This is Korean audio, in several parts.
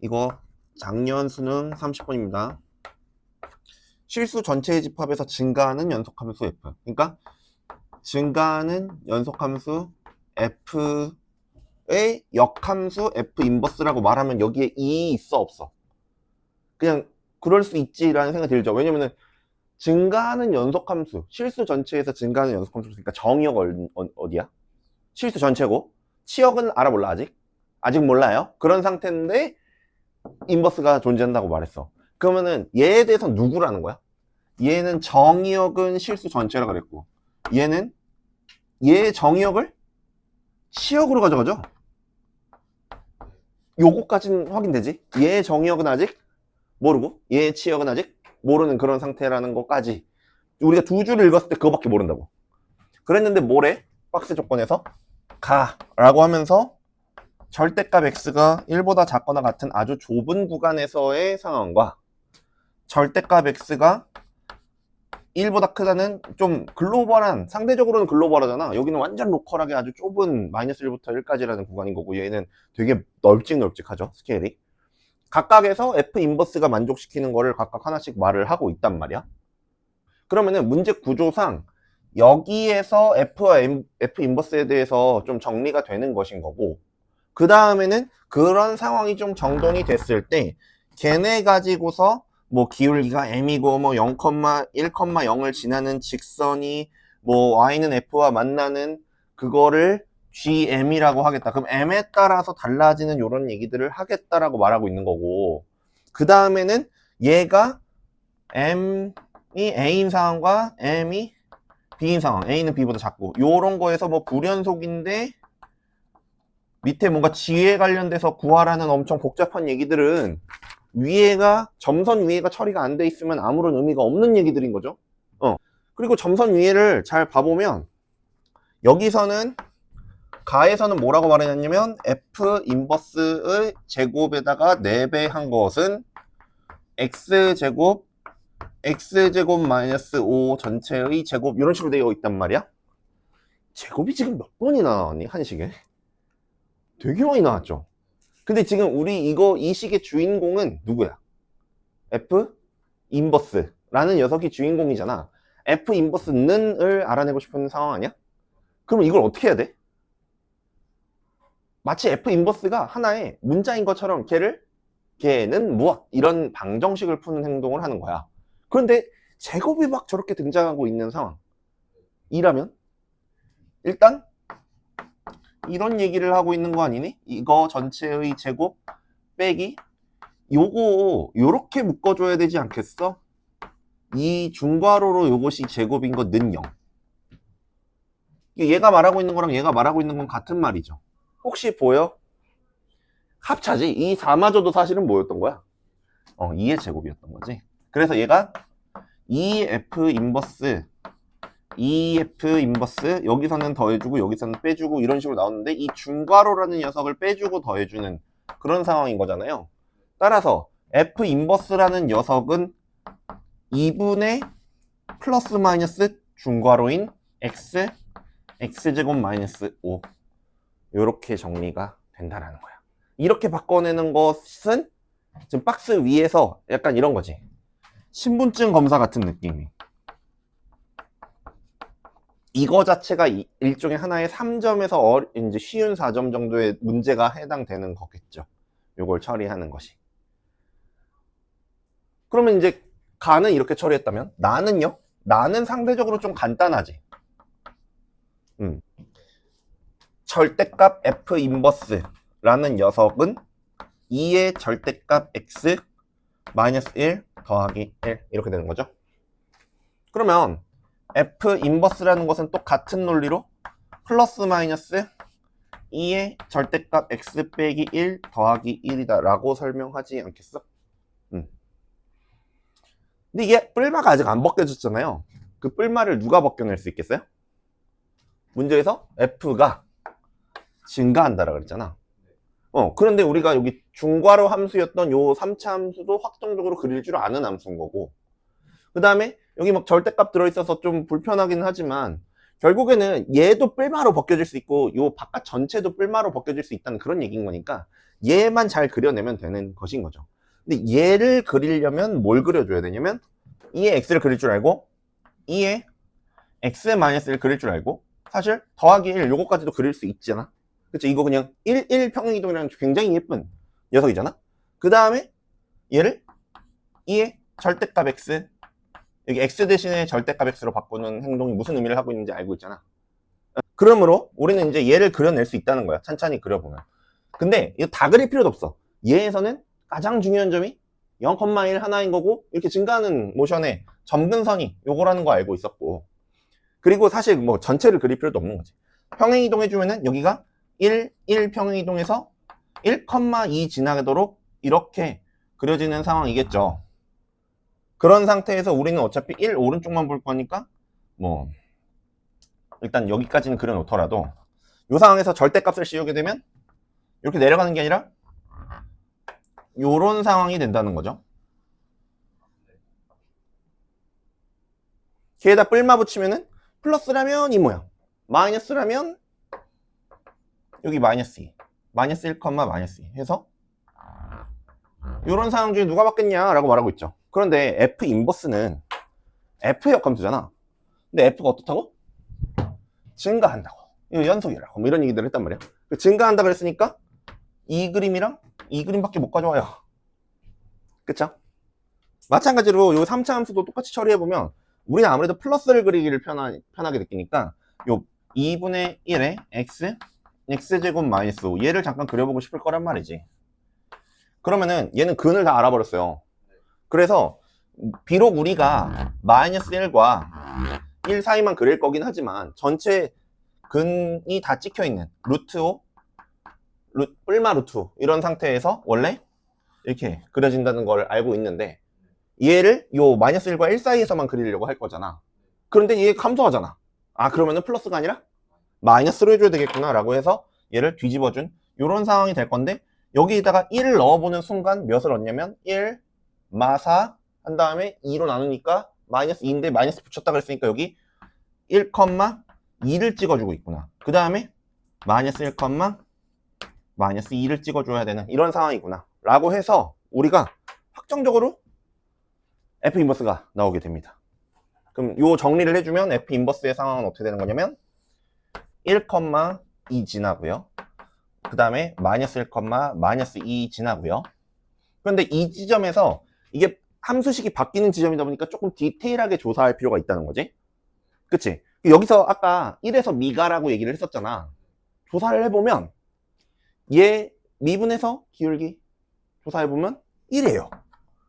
이거 작년 수능 30번입니다. 실수 전체의 집합에서 증가하는 연속함수 F. 그러니까 증가하는 연속함수 F의 역함수 F 인버스라고 말하면 여기에 2 있어 없어? 그냥 그럴 수 있지라는 생각이 들죠. 왜냐면은 증가하는 연속함수, 실수 전체에서 증가하는 연속함수니까 정의역 어디야? 실수 전체고 치역은 알아 몰라 아직 몰라요. 그런 상태인데 인버스가 존재한다고 말했어. 그러면은 얘에 대해서 누구라는 거야? 얘는 정의역은 실수 전체라 그랬고 얘는 얘의 정의역을 치역으로 가져가죠. 요거까지는 확인되지. 얘의 정의역은 아직 모르고 얘의 치역은 아직 모르는 그런 상태라는 것까지 우리가 두 줄을 읽었을 때 그거밖에 모른다고 그랬는데 뭐래? 박스 조건에서 가 라고 하면서 절대값 x가 1보다 작거나 같은 아주 좁은 구간에서의 상황과 절대값 x가 1보다 크다는 좀 글로벌한, 상대적으로는 글로벌하잖아. 여기는 완전 로컬하게 아주 좁은 마이너스 1부터 1까지라는 구간인 거고 얘는 되게 널찍널찍하죠, 스케일이. 각각에서 f 인버스가 만족시키는 거를 각각 하나씩 말을 하고 있단 말이야. 그러면은 문제 구조상 여기에서 f와 f 인버스에 대해서 좀 정리가 되는 것인 거고 그 다음에는 그런 상황이 좀 정돈이 됐을 때 걔네 가지고서 뭐 기울기가 m이고 뭐 0,1,0을 지나는 직선이 뭐 y는 f와 만나는 그거를 gm이라고 하겠다. 그럼 m에 따라서 달라지는 이런 얘기들을 하겠다라고 말하고 있는 거고 그 다음에는 얘가 m이 a인 상황과 m이 b인 상황, a는 b보다 작고 요런 거에서 뭐 불연속인데 밑에 뭔가 지에 관련돼서 구하라는 엄청 복잡한 얘기들은 위에가 점선 위에가 처리가 안 돼 있으면 아무런 의미가 없는 얘기들인 거죠. 그리고 점선 위에를 잘 봐보면 여기서는 가에서는 뭐라고 말했냐면 f 인버스의 제곱에다가 4배 한 것은 x제곱 마이너스 5 전체의 제곱 이런 식으로 되어 있단 말이야. 제곱이 지금 몇 번이나 나왔니? 한식에 되게 많이 나왔죠. 근데 지금 우리 이 식의 주인공은 누구야? F 인버스라는 녀석이 주인공이잖아. F 인버스는을 알아내고 싶은 상황 아니야? 그럼 이걸 어떻게 해야 돼? 마치 F 인버스가 하나의 문자인 것처럼 걔는 무엇? 이런 방정식을 푸는 행동을 하는 거야. 그런데 제곱이 막 저렇게 등장하고 있는 상황이라면 일단 이런 얘기를 하고 있는 거 아니니? 이거 전체의 제곱 빼기 요렇게 묶어줘야 되지 않겠어? 이 중괄호로 요것이 제곱인 거 는 0. 얘가 말하고 있는 거랑 얘가 말하고 있는 건 같은 말이죠. 혹시 보여? 합차지. 이 4마저도 사실은 뭐였던 거야? 2의 제곱이었던 거지. 그래서 얘가 EF 인버스 여기서는 더해주고 여기서는 빼주고 이런 식으로 나오는데 이 중괄호라는 녀석을 빼주고 더해주는 그런 상황인 거잖아요. 따라서 F 인버스라는 녀석은 2분의 플러스 마이너스 중괄호인 x제곱 마이너스 5 이렇게 정리가 된다는 거야. 이렇게 바꿔내는 것은 지금 박스 위에서 약간 이런 거지. 신분증 검사 같은 느낌이. 이거 자체가 일종의 하나의 3점에서 이제 쉬운 4점 정도의 문제가 해당되는 거겠죠. 요걸 처리하는 것이. 그러면 이제 가는 이렇게 처리했다면 나는요? 나는 상대적으로 좀 간단하지. 절대값 f 인버스라는 녀석은 2의 절대값 x 마이너스 1 더하기 1 이렇게 되는 거죠. 그러면 f 인버스라는 것은 또 같은 논리로 플러스 마이너스 2의 절대값 x 빼기 1 더하기 1이다 라고 설명하지 않겠어? 근데 이게 뿔마가 아직 안 벗겨졌잖아요. 그 뿔마를 누가 벗겨낼 수 있겠어요? 문제에서 f가 증가한다라 그랬잖아. 그런데 우리가 여기 중괄호 함수였던 요 3차 함수도 확정적으로 그릴 줄 아는 함수인 거고 그 다음에 여기 막 절대값 들어있어서 좀 불편하긴 하지만 결국에는 얘도 뿔마로 벗겨질 수 있고 요 바깥 전체도 뿔마로 벗겨질 수 있다는 그런 얘기인 거니까 얘만 잘 그려내면 되는 것인 거죠. 근데 얘를 그리려면 뭘 그려줘야 되냐면 2의 x를 그릴 줄 알고 2의 x-1을 그릴 줄 알고 사실 더하기 1 요거까지도 그릴 수 있잖아. 그쵸? 이거 그냥 1 평행이동이랑 굉장히 예쁜 녀석이잖아. 그 다음에 얘를 2의 절대값 x, 여기 x 대신에 절대값 x로 바꾸는 행동이 무슨 의미를 하고 있는지 알고 있잖아. 그러므로 우리는 이제 얘를 그려낼 수 있다는 거야. 찬찬히 그려보면. 근데 이거 다 그릴 필요도 없어. 얘에서는 가장 중요한 점이 0,1 하나인 거고 이렇게 증가하는 모션의 점근선이 요거라는 거 알고 있었고, 그리고 사실 뭐 전체를 그릴 필요도 없는 거지. 평행이동 해주면은 여기가 1 평행이동에서 1,2 지나가도록 이렇게 그려지는 상황이겠죠. 그런 상태에서 우리는 어차피 1 오른쪽만 볼 거니까 뭐 일단 여기까지는 그려놓더라도 이 상황에서 절대값을 씌우게 되면 이렇게 내려가는 게 아니라 요런 상황이 된다는 거죠. 걔에다 뿔마 붙이면은 플러스라면 이 모양, 마이너스라면 여기 마이너스 2, 마이너스 1, 마이너스 2 해서 요런 상황 중에 누가 받겠냐 라고 말하고 있죠. 그런데 F 인버스는 F의 역함수잖아. 근데 F가 어떻다고? 증가한다고. 이거 연속이라고. 뭐 이런 얘기들을 했단 말이야. 증가한다 그랬으니까 이 그림이랑 이 그림밖에 못 가져와요. 그쵸? 마찬가지로 요 3차 함수도 똑같이 처리해보면 우리는 아무래도 플러스를 그리기를 편하게 느끼니까 요 2분의 1에 x제곱 마이너스 5 얘를 잠깐 그려보고 싶을 거란 말이지. 그러면은 얘는 근을 다 알아버렸어요. 그래서 비록 우리가 마이너스 1과 1 사이만 그릴 거긴 하지만 전체 근이 다 찍혀있는 루트 5, 뿔마 루트 5 이런 상태에서 원래 이렇게 그려진다는 걸 알고 있는데 얘를 요 마이너스 1과 1 사이에서만 그리려고 할 거잖아. 그런데 얘 감소하잖아. 아 그러면은 플러스가 아니라 마이너스로 해줘야 되겠구나 라고 해서 얘를 뒤집어준 요런 상황이 될 건데, 여기에다가 1을 넣어보는 순간 몇을 얻냐면 1 마사 한 다음에 2로 나누니까 마이너스 2인데 마이너스 붙였다 그랬으니까 여기 1,2를 찍어주고 있구나. 그 다음에 마이너스 1, 마이너스 2를 찍어줘야 되는 이런 상황이구나 라고 해서 우리가 확정적으로 F 인버스가 나오게 됩니다. 그럼 요 정리를 해주면 F 인버스의 상황은 어떻게 되는 거냐면 1,2 지나고요. 그 다음에 마이너스 1, 마이너스 2 지나고요. 그런데 이 지점에서 이게 함수식이 바뀌는 지점이다 보니까 조금 디테일하게 조사할 필요가 있다는 거지. 그치? 여기서 아까 1에서 미가라고 얘기를 했었잖아. 조사를 해보면 얘 미분에서 기울기 조사해보면 1이에요.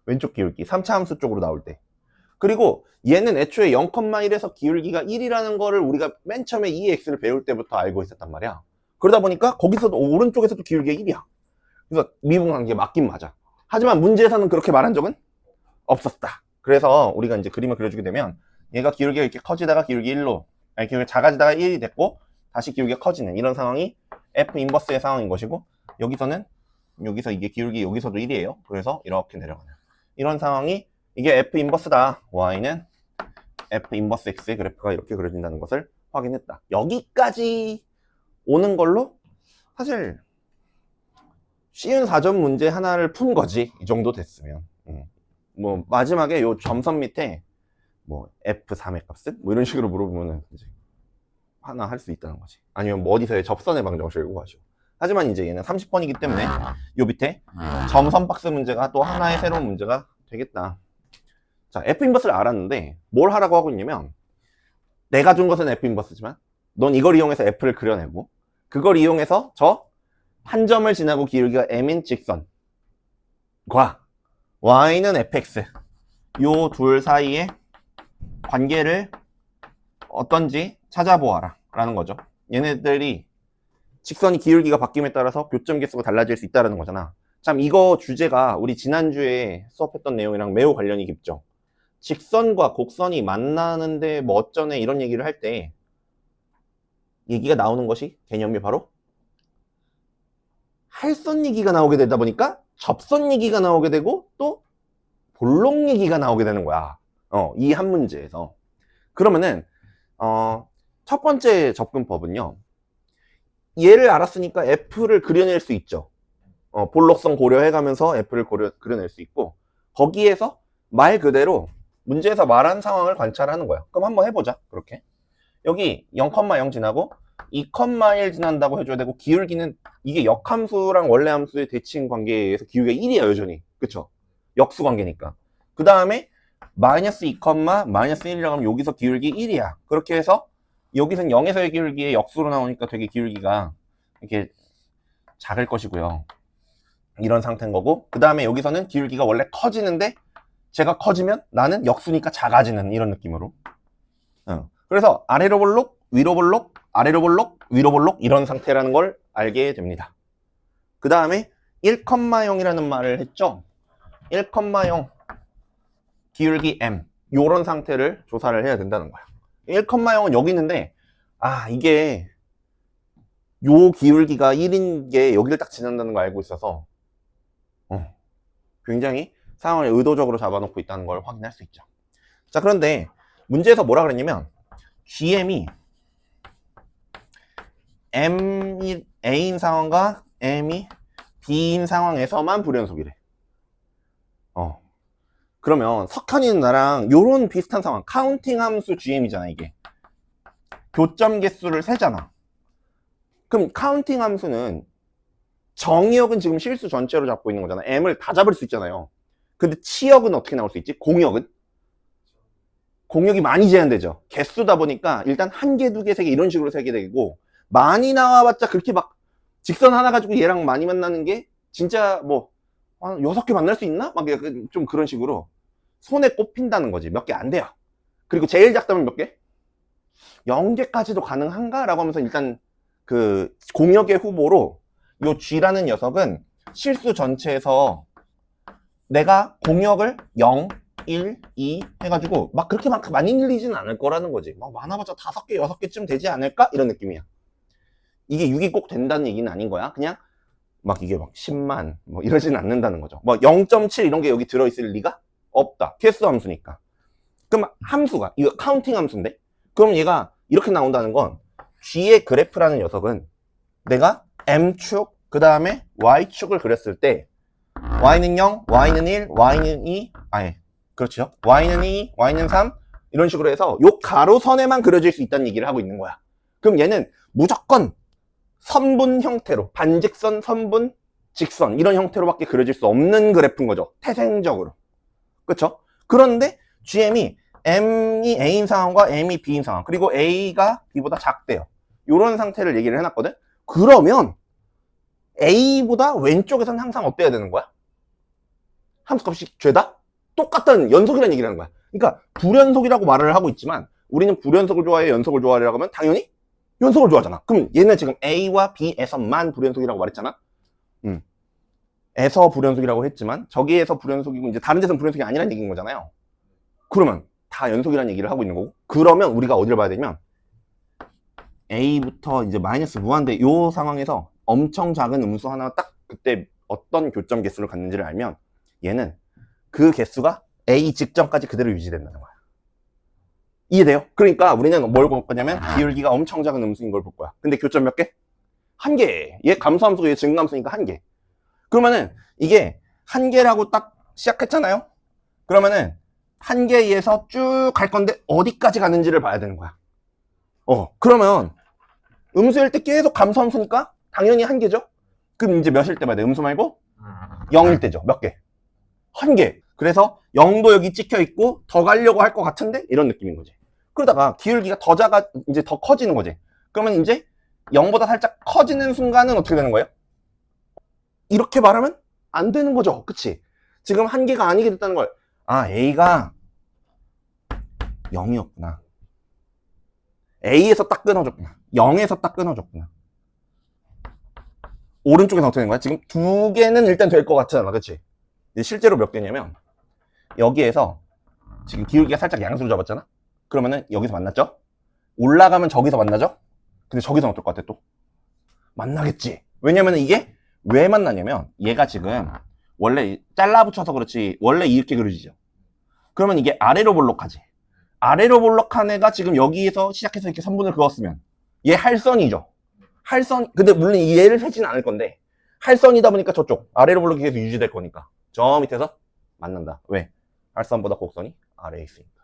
왼쪽 기울기 3차 함수 쪽으로 나올 때. 그리고 얘는 애초에 0,1에서 기울기가 1이라는 거를 우리가 맨 처음에 2x를 배울 때부터 알고 있었단 말이야. 그러다 보니까 거기서도 오른쪽에서도 기울기가 1이야. 그래서 미분한 게 맞긴 맞아. 하지만 문제에서는 그렇게 말한 적은 없었다. 그래서 우리가 이제 그림을 그려주게 되면 얘가 기울기가 이렇게 커지다가 기울기 1로, 아니 기울기가 작아지다가 1이 됐고 다시 기울기가 커지는 이런 상황이 F 인버스의 상황인 것이고, 여기서는 여기서 이게 기울기 여기서도 1이에요. 그래서 이렇게 내려가는 이런 상황이 이게 F 인버스다. Y는 F 인버스 X의 그래프가 이렇게 그려진다는 것을 확인했다. 여기까지 오는 걸로 사실 쉬운 4점 문제 하나를 푼 거지. 이 정도 됐으면. 뭐 마지막에 요 점선 밑에 뭐 F3의 값은? 뭐 이런 식으로 물어보면은 이제 하나 할 수 있다는 거지. 아니면 뭐 어디서의 접선의 방정식을 구하시오. 하지만 이제 얘는 30번이기 때문에 요 밑에 점선 박스 문제가 또 하나의 새로운 문제가 되겠다. 자, F 인버스를 알았는데 뭘 하라고 하고 있냐면, 내가 준 것은 F 인버스지만 넌 이걸 이용해서 F를 그려내고 그걸 이용해서 저 한 점을 지나고 기울기가 M인 직선과 Y는 fx 요 둘 사이의 관계를 어떤지 찾아보아라 라는 거죠. 얘네들이 직선이 기울기가 바뀜에 따라서 교점 개수가 달라질 수 있다는 거잖아. 참 이거 주제가 우리 지난주에 수업했던 내용이랑 매우 관련이 깊죠. 직선과 곡선이 만나는데 뭐 어쩌네 이런 얘기를 할 때 얘기가 나오는 것이 개념이 바로 할선 얘기가 나오게 되다 보니까 접선 얘기가 나오게 되고 또 볼록 얘기가 나오게 되는 거야. 이 한 문제에서. 그러면은 첫 번째 접근법은요. 얘를 알았으니까 F를 그려낼 수 있죠. 볼록성 고려해가면서 F를 그려낼 수 있고, 거기에서 말 그대로 문제에서 말한 상황을 관찰하는 거야. 그럼 한번 해보자. 그렇게 여기 0,0 지나고 2,1 지난다고 해줘야 되고, 기울기는 이게 역함수랑 원래 함수의 대칭 관계에 의해서 기울기가 1이야 여전히. 그쵸? 역수 관계니까. 그 다음에 마이너스 2, 마이너스 1이라고 하면 여기서 기울기 1이야. 그렇게 해서 여기서는 0에서의 기울기에 역수로 나오니까 되게 기울기가 이렇게 작을 것이고요. 이런 상태인 거고, 그 다음에 여기서는 기울기가 원래 커지는데 제가 커지면 나는 역수니까 작아지는 이런 느낌으로. 그래서 아래로 볼록, 위로 볼록, 아래로 볼록, 위로 볼록 이런 상태라는 걸 알게 됩니다. 그 다음에 1,0이라는 말을 했죠. 1,0 기울기 M 요런 상태를 조사를 해야 된다는 거야. 1,0은 여기 있는데 이게 요 기울기가 1인 게 여기를 딱 지난다는 걸 알고 있어서 굉장히 상황을 의도적으로 잡아놓고 있다는 걸 확인할 수 있죠. 자, 그런데 문제에서 뭐라 그랬냐면 GM이 M이 A인 상황과 M이 B인 상황에서만 불연속이래. 그러면 석현이는 나랑 요런 비슷한 상황, 카운팅 함수 GM이잖아. 이게 교점 개수를 세잖아. 그럼 카운팅 함수는 정의역은 지금 실수 전체로 잡고 있는 거잖아. M을 다 잡을 수 있잖아요. 근데 치역은 어떻게 나올 수 있지? 공역은? 공역이 많이 제한되죠. 개수다 보니까 일단 한 개, 두 개, 세 개 이런 식으로 세게 되고, 많이 나와봤자 그렇게 막 직선 하나 가지고 얘랑 많이 만나는 게 진짜 뭐 한 6개 만날 수 있나? 막 좀 그런 식으로 손에 꼽힌다는 거지. 몇 개 안 돼요. 그리고 제일 작다면 몇 개? 0개까지도 가능한가? 라고 하면서 일단 그 공역의 후보로 요 G라는 녀석은 실수 전체에서 내가 공역을 0, 1, 2 해가지고 막 그렇게 막 많이 늘리진 않을 거라는 거지. 막 많아봤자 5개, 6개쯤 되지 않을까? 이런 느낌이야. 이게 6이 꼭 된다는 얘기는 아닌 거야. 그냥 막 이게 막 10만 뭐 이러진 않는다는 거죠. 뭐 0.7 이런 게 여기 들어있을 리가 없다. 개수 함수니까. 그럼 함수가 이거 카운팅 함수인데, 그럼 얘가 이렇게 나온다는 건 G의 그래프라는 녀석은 내가 M축 그 다음에 Y축을 그렸을 때 Y는 0, Y는 1, Y는 2 그렇죠. Y는 2, Y는 3 이런 식으로 해서 요 가로선에만 그려질 수 있다는 얘기를 하고 있는 거야. 그럼 얘는 무조건 선분 형태로, 반직선, 선분, 직선 이런 형태로밖에 그려질 수 없는 그래프인 거죠. 태생적으로. 그렇죠? 그런데 GM이 M이 A인 상황과 M이 B인 상황, 그리고 A가 B보다 작대요. 이런 상태를 얘기를 해놨거든. 그러면 A보다 왼쪽에서는 항상 어때야 되는 거야? 함수값이 죄다? 똑같은 연속이라는 얘기를 하는 거야. 그러니까 불연속이라고 말을 하고 있지만 우리는 불연속을 좋아해, 연속을 좋아하라고 하면 당연히 연속을 좋아하잖아. 그럼 얘는 지금 A와 B에서만 불연속이라고 말했잖아. 에서 불연속이라고 했지만 저기에서 불연속이고 이제 다른 데서는 불연속이 아니라는 얘기인 거잖아요. 그러면 다 연속이라는 얘기를 하고 있는 거고, 그러면 우리가 어디를 봐야 되면 A부터 이제 마이너스 무한대 요 상황에서 엄청 작은 음수 하나 딱 그때 어떤 교점 개수를 갖는지를 알면 얘는 그 개수가 A 직전까지 그대로 유지된다는 거야. 이해돼요? 그러니까 우리는 뭘 볼 거냐면 기울기가 엄청 작은 음수인 걸 볼 거야. 근데 교점 몇 개? 한 개. 얘 감소함수고 얘 증감수니까 한 개. 그러면은 이게 한 개라고 딱 시작했잖아요. 그러면은 한 개에서 쭉 갈 건데 어디까지 가는지를 봐야 되는 거야. 그러면 음수일 때 계속 감소함수니까 당연히 한 개죠. 그럼 이제 몇일 때 봐야 돼? 음수 말고 0일 때죠. 몇 개? 한 개. 그래서 0도 여기 찍혀 있고 더 가려고 할 것 같은데 이런 느낌인 거지. 그러다가 기울기가 더 이제 더 커지는 거지. 그러면 이제 0보다 살짝 커지는 순간은 어떻게 되는 거예요? 이렇게 말하면 안 되는 거죠. 그치? 지금 한 개가 아니게 됐다는 걸. A가 0이었구나. A에서 딱 끊어졌구나. 0에서 딱 끊어졌구나. 오른쪽에서 어떻게 되는 거야? 지금 두 개는 일단 될 것 같잖아. 그치? 실제로 몇 개냐면 여기에서 지금 기울기가 살짝 양수로 잡았잖아. 그러면은 여기서 만났죠? 올라가면 저기서 만나죠? 근데 저기서는 어떨 것 같아 또? 만나겠지. 왜냐면 이게 왜 만나냐면 얘가 지금 원래 잘라 붙여서 그렇지 원래 이렇게 그려지죠. 그러면 이게 아래로 볼록하지. 아래로 볼록한 애가 지금 여기에서 시작해서 이렇게 선분을 그었으면 얘 할선이죠. 할선. 근데 물론 얘를 세지는 않을 건데 할선이다 보니까 저쪽 아래로 블록이 계속 유지될 거니까 저 밑에서 만난다. 왜? 할선보다 곡선이 아래에 있으니까.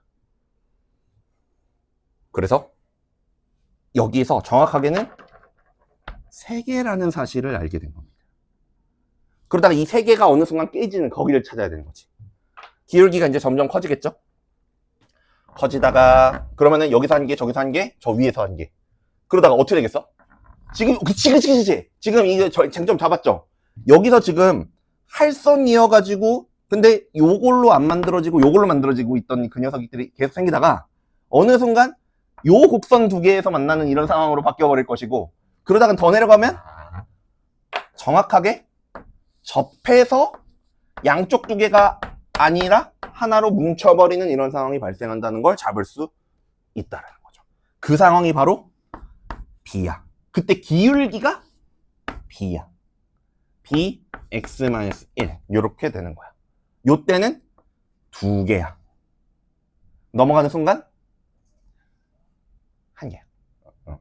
그래서 여기서 정확하게는 3개라는 사실을 알게 된 겁니다. 그러다가 이 3개가 어느 순간 깨지는 거기를 찾아야 되는 거지. 기울기가 이제 점점 커지겠죠? 커지다가 그러면은 여기서 한 개, 저기서 한 개, 저 위에서 한 개. 그러다가 어떻게 되겠어? 지금 지금 이거 쟁점 잡았죠? 여기서 지금 할선 이어가지고 근데 요걸로 안 만들어지고 요걸로 만들어지고 있던 그 녀석들이 계속 생기다가 어느 순간 요 곡선 2개에서 만나는 이런 상황으로 바뀌어버릴 것이고 그러다가 더 내려가면 정확하게 접해서 양쪽 2개가 아니라 하나로 뭉쳐버리는 이런 상황이 발생한다는 걸 잡을 수 있다는 거죠. 그 상황이 바로 B야. 그때 기울기가 B야. B, X-1 이렇게 되는 거야. 요때는 2개야. 넘어가는 순간 1개야.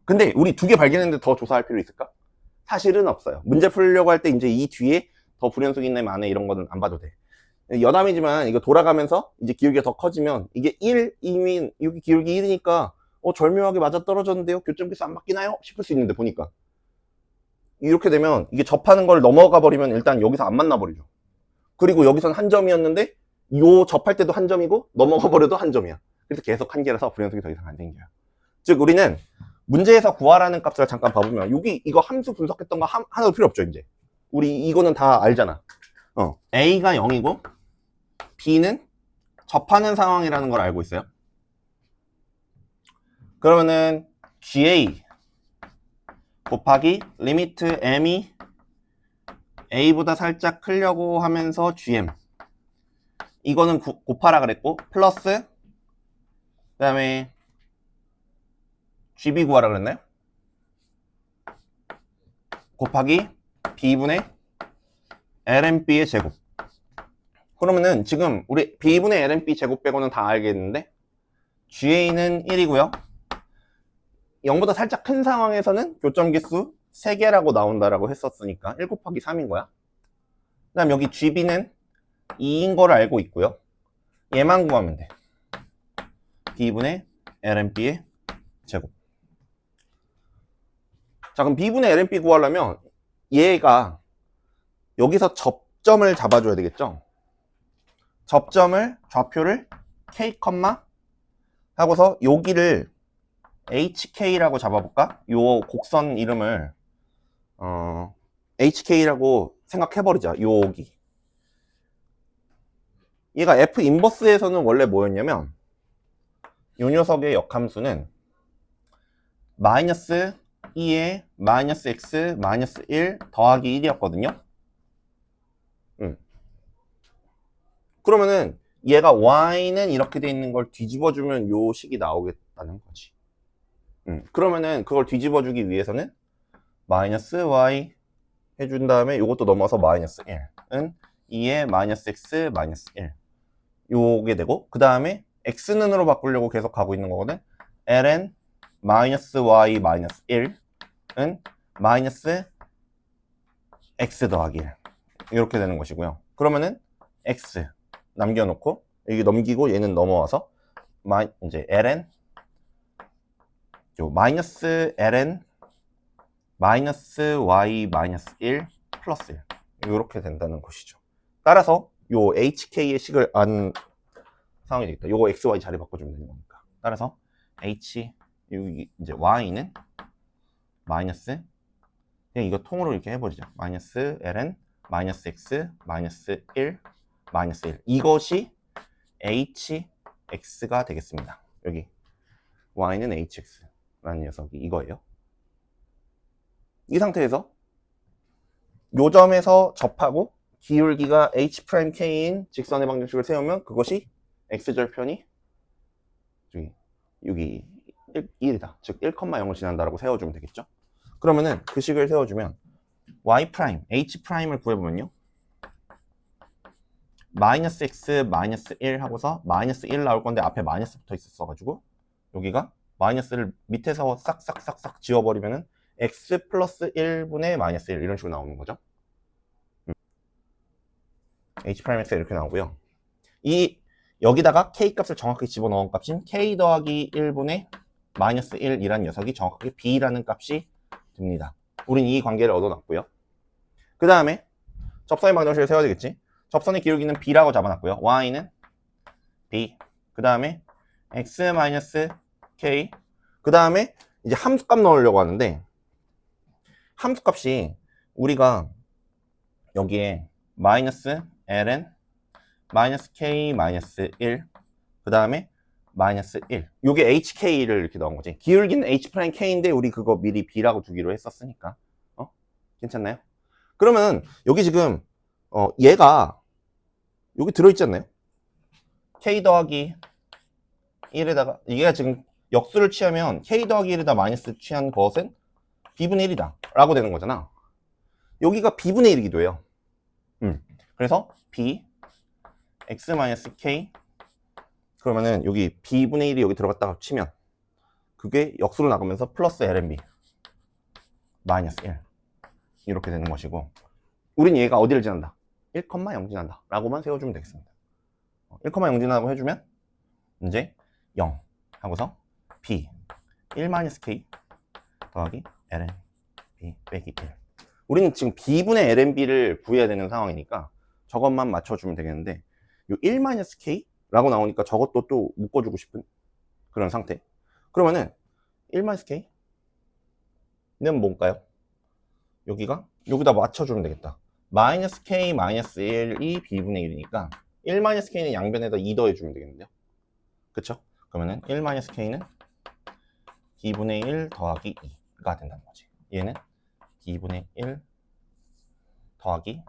근데 우리 2개 발견했는데 더 조사할 필요 있을까? 사실은 없어요. 문제 풀려고 할 때 이제 이 뒤에 더 불연속 있네 마네 이런 거는 안 봐도 돼. 여담이지만 이거 돌아가면서 이제 기울기가 더 커지면 이게 1이면 여기 기울기 1이니까 절묘하게 맞아떨어졌는데요? 교점기수 안 바뀌나요? 싶을 수 있는데 보니까 이렇게 되면 이게 접하는 걸 넘어가 버리면 일단 여기서 안 만나 버리죠. 그리고 여기선 한 점이었는데 요 접할 때도 한 점이고 넘어가 버려도 한 점이야. 그래서 계속 한 개라서 불연속이 더 이상 안 생겨요. 즉 우리는 문제에서 구하라는 값을 잠깐 봐보면 여기 이거 함수 분석했던 거 하나도 필요 없죠. 이제 우리 이거는 다 알잖아. A가 0이고 B는 접하는 상황이라는 걸 알고 있어요. 그러면은 GA 곱하기 리미트 M이 A보다 살짝 크려고 하면서 GM 이거는 곱하라 그랬고 플러스 그 다음에 GB 구하라 그랬나요? 곱하기 B분의 LMB의 제곱. 그러면은 지금 우리 B분의 LMB 제곱 빼고는 다 알겠는데 GA는 1이고요 0보다 살짝 큰 상황에서는 교점기수 3개라고 나온다라고 했었으니까 1 곱하기 3인 거야. 그 다음 여기 GB는 2인 걸 알고 있고요 얘만 구하면 돼. B분의 LMB의 제곱. 자 그럼 B분의 LMB 구하려면 얘가 여기서 접점을 잡아줘야 되겠죠. 접점을 좌표를 K, 하고서 여기를 HK라고 잡아볼까? 요 곡선 이름을 HK라고 생각해버리자. 여기 얘가 F 인버스에서는 원래 뭐였냐면 요 녀석의 역함수는 마이너스 2에 마이너스 X 마이너스 1 더하기 1이었거든요. 그러면은 얘가 Y는 이렇게 돼 있는 걸 뒤집어주면 요 식이 나오겠다는 거지. 그러면은 그걸 뒤집어주기 위해서는 마이너스 Y 해준 다음에 요것도 넘어서 마이너스 1은 2에 마이너스 X 마이너스 1 요게 되고 그 다음에 X는으로 바꾸려고 계속 가고 있는 거거든. ln 마이너스 Y 마이너스 1은 마이너스 X 더하기 1 이렇게 되는 것이고요. 그러면은 X 남겨놓고 여기 넘기고 얘는 넘어와서 이제 ln 요 마이너스 ln 마이너스 y 마이너스 1 플러스 1 이렇게 된다는 것이죠. 따라서 요 hk의 식을 안 상황이 되겠다. 요거 xy 자리 바꿔주면 되는 거니까. 따라서 h 여기 이제 y는 마이너스 그냥 이거 통으로 이렇게 해버리자. 마이너스 ln 마이너스 x 마이너스 1 마이너스 1 이것이 hx가 되겠습니다. 여기 y는 hx라는 녀석이 이거예요. 이 상태에서 요 점에서 접하고 기울기가 h'k인 직선의 방정식을 세우면 그것이 x절편이 여기 1이다. 즉 1,0을 지난다라고 세워주면 되겠죠. 그러면은 그 식을 세워주면 y', h'을 구해보면요. 마이너스 x 마이너스 1 하고서 마이너스 1 나올 건데 앞에 마이너스 붙어 있었어가지고 여기가 마이너스를 밑에서 싹싹싹싹 지워버리면은 x 플러스 1분의 마이너스 1 이런 식으로 나오는 거죠. H'X 이렇게 나오고요. 여기다가 K 값을 정확히 집어넣은 값인 K 더하기 1분의 마이너스 1이라는 녀석이 정확하게 B라는 값이 됩니다. 우린 이 관계를 얻어놨고요. 그 다음에 접선의 방정식을 세워야 되겠지. 접선의 기울기는 B라고 잡아놨고요. Y는 B. 그 다음에 X-K. 그 다음에 이제 함수값 넣으려고 하는데, 함수값이 우리가 여기에 마이너스 ln 마이너스 k 마이너스 1, 그 다음에 마이너스 1. 요게 hk를 이렇게 넣은 거지. 기울기는 h'k인데 우리 그거 미리 b라고 두기로 했었으니까. 괜찮나요? 그러면 여기 지금 얘가 여기 들어있지 않나요? k 더하기 1에다가 이게 지금 역수를 취하면 k 더하기 1에다 마이너스 취한 것은 b분의 1이다 라고 되는 거잖아. 여기가 b분의 1이기도 해요. 그래서 b x-k 그러면은 여기 b분의 1이 여기 들어갔다가 치면 그게 역수로 나가면서 플러스 lnb 마이너스 1 이렇게 되는 것이고, 우린 얘가 어디를 지난다? 1,0 지난다 라고만 세워주면 되겠습니다. 1,0 지나고 해주면 이제 0 하고서 b 1-k 더하기 lnb 빼기 1. 우리는 지금 b분의 lnb를 구해야 되는 상황이니까 저것만 맞춰주면 되겠는데, 요 1-k 라고 나오니까 저것도 또 묶어주고 싶은 그런 상태. 그러면은 1-k는 뭔가요? 여기다 맞춰주면 되겠다. 마이너스 k 마이너스 1이 b분의 1이니까 1-k는 양변에다 2 더해주면 되겠는데요. 그쵸? 그러면은 1-k는 b분의 1 더하기 2가 된다는 거지. 얘는 b분의 1 더하기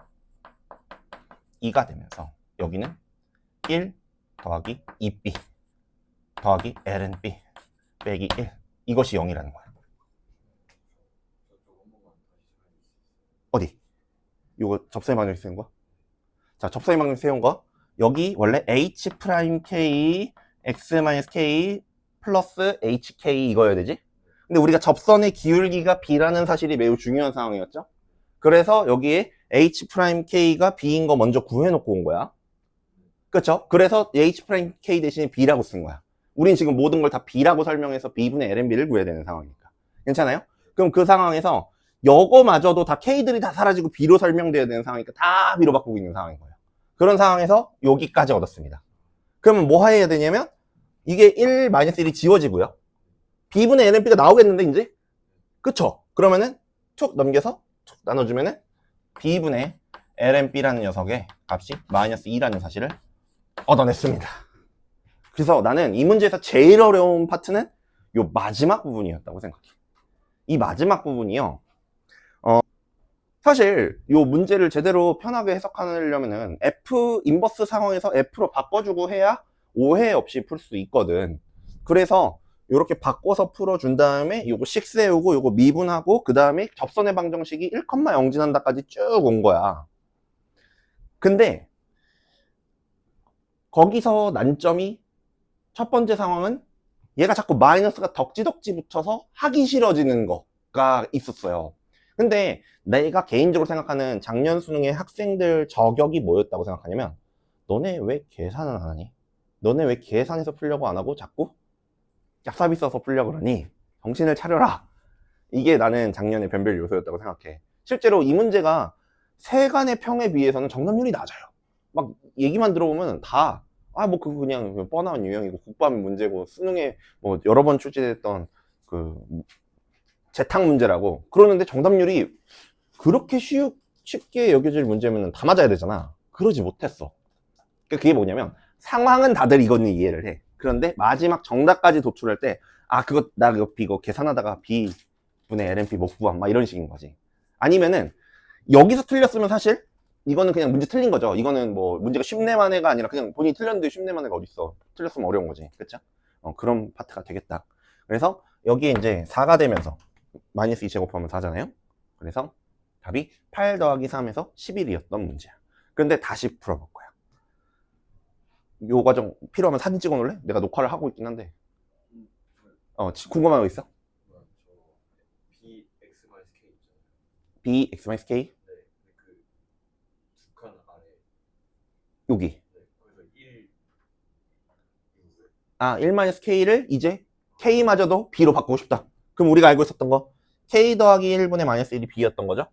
2가 되면서 여기는 1 더하기 2b 더하기 lnb 빼기 1, 이것이 0이라는 거야. 어디? 이거 접선의 방정식 세운 거? 자, 접선의 방정식 세운 거, 여기 원래 h'k x-k 플러스 hk 이거여야 되지? 근데 우리가 접선의 기울기가 b라는 사실이 매우 중요한 상황이었죠? 그래서 여기에 h'k가 b인 거 먼저 구해놓고 온 거야. 그렇죠? 그래서 h'k 대신에 b라고 쓴 거야. 우린 지금 모든 걸 다 b라고 설명해서 b분의 lnb를 구해야 되는 상황이니까. 괜찮아요? 그럼 그 상황에서 요거마저도 다 k들이 다 사라지고 b로 설명돼야 되는 상황이니까 다 b로 바꾸고 있는 상황인 거예요. 그런 상황에서 여기까지 얻었습니다. 그러면 뭐 해야 되냐면 이게 1-1이 지워지고요. b분의 lnb가 나오겠는데 이제? 그쵸? 그러면은 툭 넘겨서 툭 나눠주면은 b분의 lnb라는 녀석의 값이 마이너스 2라는 사실을 얻어냈습니다. 그래서 나는 이 문제에서 제일 어려운 파트는 요 마지막 부분이었다고 생각해. 이 마지막 부분이요. 사실 요 문제를 제대로 편하게 해석하려면은 F 인버스 상황에서 F로 바꿔주고 해야 오해 없이 풀 수 있거든. 그래서 요렇게 바꿔서 풀어준 다음에 요거 식 세우고 요거 미분하고 그 다음에 접선의 방정식이 1,0 지난다까지 쭉 온 거야. 근데 거기서 난점이, 첫 번째 상황은 얘가 자꾸 마이너스가 덕지덕지 붙여서 하기 싫어지는 거가 있었어요. 근데 내가 개인적으로 생각하는 작년 수능의 학생들 저격이 뭐였다고 생각하냐면, 너네 왜 계산을 안 하니? 너네 왜 계산해서 풀려고 안 하고 자꾸 얍삽이 써서 풀려고 그러니? 정신을 차려라. 이게 나는 작년의 변별 요소였다고 생각해. 실제로 이 문제가 세간의 평에 비해서는 정답률이 낮아요. 막 얘기만 들어보면 다 뭐 그거 그냥 뻔한 유형이고 국밥 문제고 수능에 뭐 여러 번 출제됐던 그 재탕 문제라고 그러는데, 정답률이 그렇게 쉽게 여겨질 문제면 다 맞아야 되잖아. 그러지 못했어. 그게 뭐냐면 상황은 다들 이거는 이해를 해. 그런데 마지막 정답까지 도출할 때 나 이거 계산하다가 b분의 lnp 못 구함 막 이런 식인 거지. 아니면은 여기서 틀렸으면 사실 이거는 그냥 문제 틀린 거죠. 이거는 뭐 문제가 쉽네만해가 아니라 그냥 본인이 틀렸는데 쉽네만해가 어딨어. 틀렸으면 어려운 거지. 그쵸? 그런 파트가 되겠다. 그래서 여기에 이제 4가 되면서 마이너스 2 제곱하면 4잖아요. 그래서 답이 8 더하기 3에서 11이었던 문제야. 그런데 다시 풀어볼 거야. 요 과정 필요하면 사진 찍어 놓을래? 내가 녹화를 하고 있긴 한데. 궁금한 거 있어? BX-K 있잖아요. BX-K? 네, 그 두 칸 아래 여기. 1-k를 이제 k마저도 b로 바꾸고 싶다. 그럼 우리가 알고 있었던 거 k 더하기 1분의 마이너스 1이 b였던 거죠.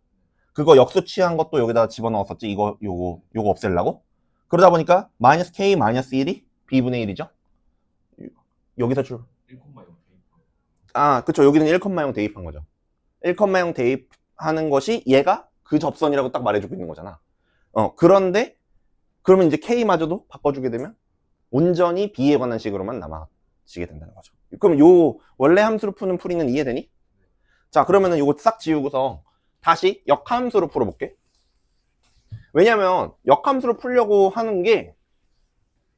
그거 역수 취한 것도 여기다 집어넣었었지. 요거 없앨라고. 그러다 보니까 마이너스 k 마이너스 1이 b분의 1이죠. 여기서 줄 1,0 그쵸. 여기는 1,0 대입한 거죠. 1,0 대입하는 것이 얘가 그 접선이라고 딱 말해주고 있는 거잖아. 그런데 그러면 이제 k마저도 바꿔주게 되면 온전히 b에 관한 식으로만 남아지게 된다는 거죠. 그럼 요 원래 함수로 푸는 풀이는 이해되니? 자, 그러면은 요거 싹 지우고서 다시 역함수로 풀어볼게. 왜냐면 역함수로 풀려고 하는 게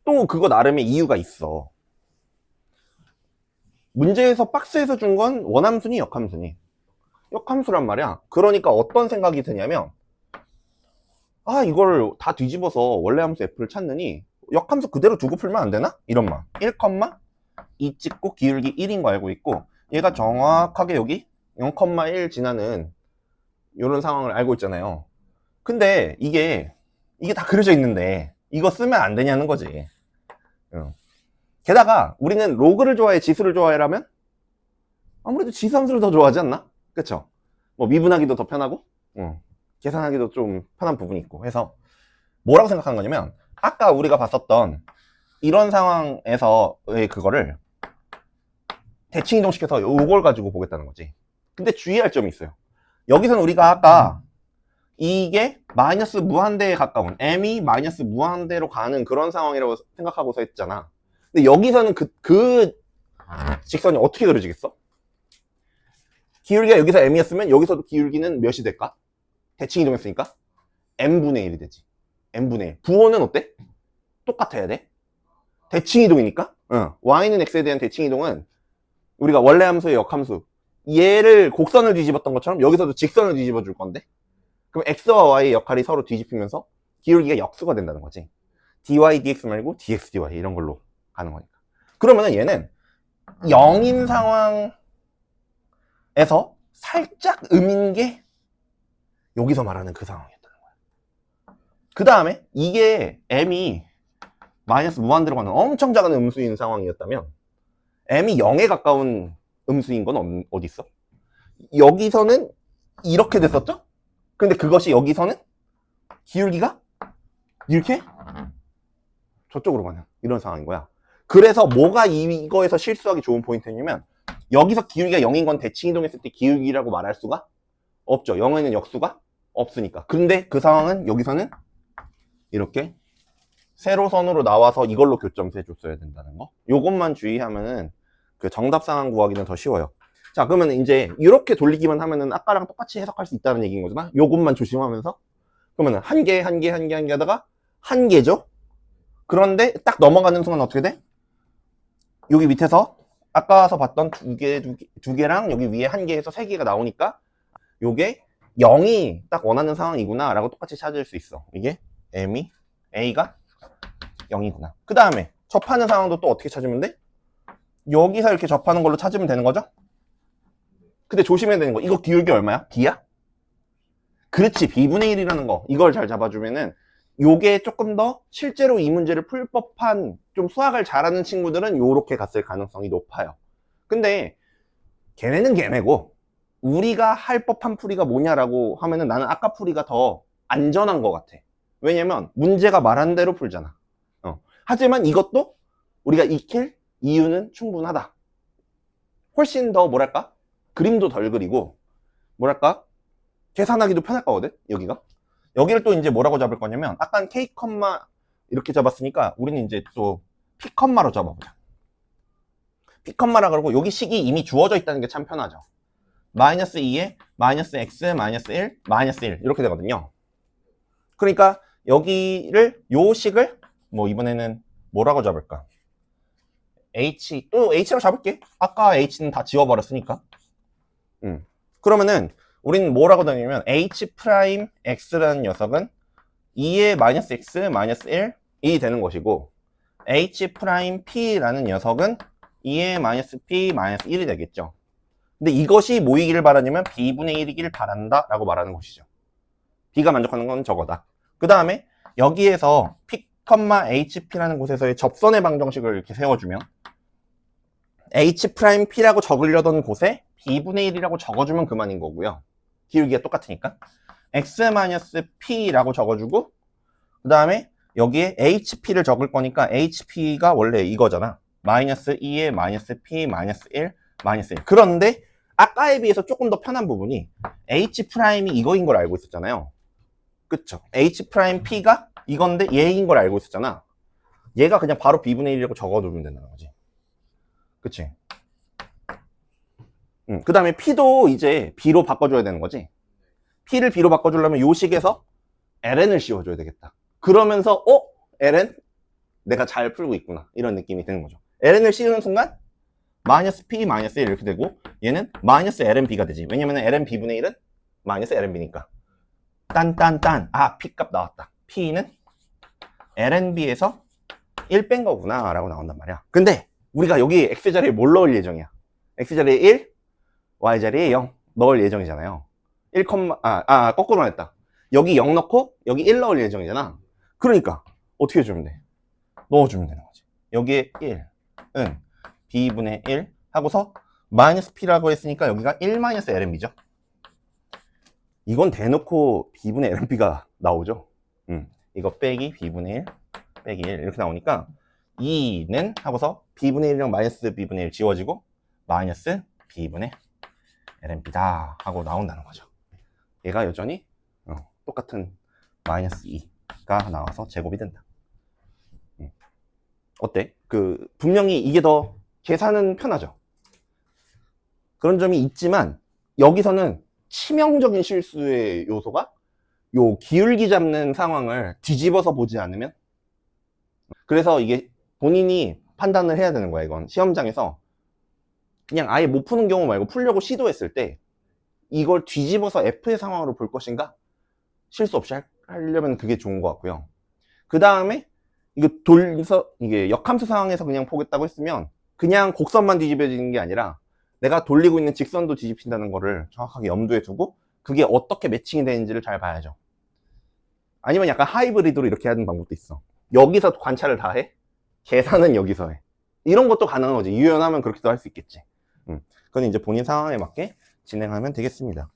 또 그거 나름의 이유가 있어. 문제에서 박스에서 준 건 원함수니 역함수니? 역함수란 말이야. 그러니까 어떤 생각이 드냐면 이걸 다 뒤집어서 원래 함수 f를 찾느니 역함수 그대로 두고 풀면 안 되나? 이런 말. 1,2 찍고 기울기 1인 거 알고 있고 얘가 정확하게 여기 0,1 지나는 이런 상황을 알고 있잖아요. 근데 이게 다 그려져 있는데 이거 쓰면 안 되냐는 거지. 게다가 우리는 로그를 좋아해, 지수를 좋아해라면 아무래도 지수함수를 더 좋아하지 않나? 그쵸? 뭐 미분하기도 더 편하고 계산하기도 좀 편한 부분이 있고 해서 뭐라고 생각하는 거냐면 아까 우리가 봤었던 이런 상황에서의 그거를 대칭 이동시켜서 요걸 가지고 보겠다는 거지. 근데 주의할 점이 있어요. 여기서는 우리가 아까 이게 마이너스 무한대에 가까운 m이 마이너스 무한대로 가는 그런 상황이라고 생각하고서 했잖아. 근데 여기서는 그 직선이 어떻게 그려지겠어? 기울기가 여기서 m이었으면 여기서도 기울기는 몇이 될까? 대칭 이동했으니까 m분의 1이 되지. m분의 1. 부호는 어때? 똑같아야 돼. 대칭 이동이니까. y는 x에 대한 대칭 이동은 우리가 원래 함수의 역함수 얘를 곡선을 뒤집었던 것처럼 여기서도 직선을 뒤집어 줄 건데 그럼 x와 y의 역할이 서로 뒤집히면서 기울기가 역수가 된다는 거지. dy dx 말고 dx dy 이런 걸로 가는 거니까. 그러면은 얘는 0인 상황에서 살짝 음인 게 여기서 말하는 그 상황이었다는 거야. 그 다음에 이게 m이 마이너스 무한대로 가는 엄청 작은 음수인 상황이었다면 m이 0에 가까운 음수인 건 어디 있어? 여기서는 이렇게 됐었죠? 근데 그것이 여기서는 기울기가 이렇게 저쪽으로 가는 이런 상황인 거야. 그래서 뭐가 이거에서 실수하기 좋은 포인트냐면 여기서 기울기가 0인 건 대칭 이동했을 때 기울기라고 말할 수가 없죠. 0에는 역수가 없으니까. 근데 그 상황은 여기서는 이렇게 세로선으로 나와서 이걸로 교점세 줬어야 된다는 거. 요것만 주의하면은 그 정답 상황 구하기는 더 쉬워요. 자, 그러면 이제 이렇게 돌리기만 하면은 아까랑 똑같이 해석할 수 있다는 얘기인 거잖아. 요것만 조심하면서 그러면은 한 개 하다가 한 개죠. 그런데 딱 넘어가는 순간 어떻게 돼? 여기 밑에서 아까서 봤던 두 개랑 여기 위에 한 개에서 세 개가 나오니까 요게 0이 딱 원하는 상황이구나 라고 똑같이 찾을 수 있어. 이게 A가 0이구나. 그 다음에 접하는 상황도 또 어떻게 찾으면 돼? 여기서 이렇게 접하는 걸로 찾으면 되는 거죠? 근데 조심해야 되는 거 이거 기울기 얼마야? B야? 그렇지, B분의 1이라는 거 이걸 잘 잡아주면은 요게 조금 더 실제로 이 문제를 풀 법한 좀 수학을 잘하는 친구들은 요렇게 갔을 가능성이 높아요. 근데 걔네는 걔네고 우리가 할 법한 풀이가 뭐냐라고 하면은 나는 아까 풀이가 더 안전한 것 같아. 왜냐면 문제가 말한 대로 풀잖아. 하지만 이것도 우리가 익힐 이유는 충분하다. 훨씬 더 뭐랄까 그림도 덜 그리고 뭐랄까 계산하기도 편할 거거든. 여기를 또 이제 뭐라고 잡을 거냐면 아까 K, 이렇게 잡았으니까 우리는 이제 또 P, 로 잡아보자. P, 라 그러고 여기 식이 이미 주어져 있다는 게 참 편하죠. 마이너스 2에 마이너스 x 마이너스 1 마이너스 1 이렇게 되거든요. 그러니까 여기를 요 식을 뭐 이번에는 뭐라고 잡을까? 또 h라고 잡을게. 아까 h는 다 지워버렸으니까. 그러면은 우리는 뭐라고 되냐면 h'x라는 녀석은 2의 마이너스 x 마이너스 1이 되는 것이고 h'p라는 녀석은 2의 마이너스 p 마이너스 1이 되겠죠. 근데 이것이 뭐이기를 바라냐면 b분의 1이기를 바란다 라고 말하는 것이죠. b가 만족하는 건 저거다. 그 다음에 여기에서 HP라는 곳에서의 접선의 방정식을 이렇게 세워주면 H'P라고 적으려던 곳에 B분의 1이라고 적어주면 그만인 거고요. 기울기가 똑같으니까. X-P라고 적어주고 그 다음에 여기에 HP를 적을 거니까 HP가 원래 이거잖아. 마이너스 2에 마이너스 P, 마이너스 1, 마이너스 1. 그런데 아까에 비해서 조금 더 편한 부분이 H'이 이거인 걸 알고 있었잖아요. 그쵸? H'P가 이건데 얘인 걸 알고 있었잖아. 얘가 그냥 바로 B분의 1이라고 적어두면 된다는 거지. 그치? 그 다음에 P도 이제 B로 바꿔줘야 되는 거지. P를 B로 바꿔주려면 요 식에서 ln을 씌워줘야 되겠다. 그러면서 ln? 내가 잘 풀고 있구나. 이런 느낌이 드는 거죠. ln을 씌우는 순간 마이너스 P, 마이너스 1 이렇게 되고 얘는 마이너스 lnB가 되지. 왜냐면 lnB분의 1은 마이너스 lnB니까. 딴. 아, P 값 나왔다. P는 lnB에서 1 뺀 거구나 라고 나온단 말이야. 근데 우리가 여기 X자리에 뭘 넣을 예정이야? X자리에 1, Y자리에 0 넣을 예정이잖아요. 1, 거꾸로 했다. 여기 0 넣고 여기 1 넣을 예정이잖아. 그러니까 어떻게 해주면 돼? 넣어주면 되는 거지. 여기에 1은 B분의 1 하고서 마이너스 P라고 했으니까 여기가 1 마이너스 LNB죠. 이건 대놓고 B분의 LNB가 나오죠. 이거 빼기 B분의 1 빼기 1 이렇게 나오니까 2는 하고서 B분의 1이랑 마이너스 B분의 1 지워지고 마이너스 B분의 LNB다 하고 나온다는 거죠. 얘가 여전히 똑같은 마이너스 2가 나와서 제곱이 된다. 어때? 분명히 이게 더 계산은 편하죠. 그런 점이 있지만 여기서는 치명적인 실수의 요소가 요 기울기 잡는 상황을 뒤집어서 보지 않으면, 그래서 이게 본인이 판단을 해야 되는 거야. 이건 시험장에서 그냥 아예 못 푸는 경우 말고 풀려고 시도했을 때 이걸 뒤집어서 F의 상황으로 볼 것인가, 실수 없이 하려면 그게 좋은 것 같고요. 그 다음에 이거 돌려서 이게 역함수 상황에서 그냥 보겠다고 했으면 그냥 곡선만 뒤집어지는 게 아니라 내가 돌리고 있는 직선도 뒤집힌다는 거를 정확하게 염두에 두고 그게 어떻게 매칭이 되는지를 잘 봐야죠. 아니면 약간 하이브리드로 이렇게 하는 방법도 있어. 여기서 관찰을 다 해? 계산은 여기서 해. 이런 것도 가능한 거지. 유연하면 그렇게도 할 수 있겠지. 그건 이제 본인 상황에 맞게 진행하면 되겠습니다.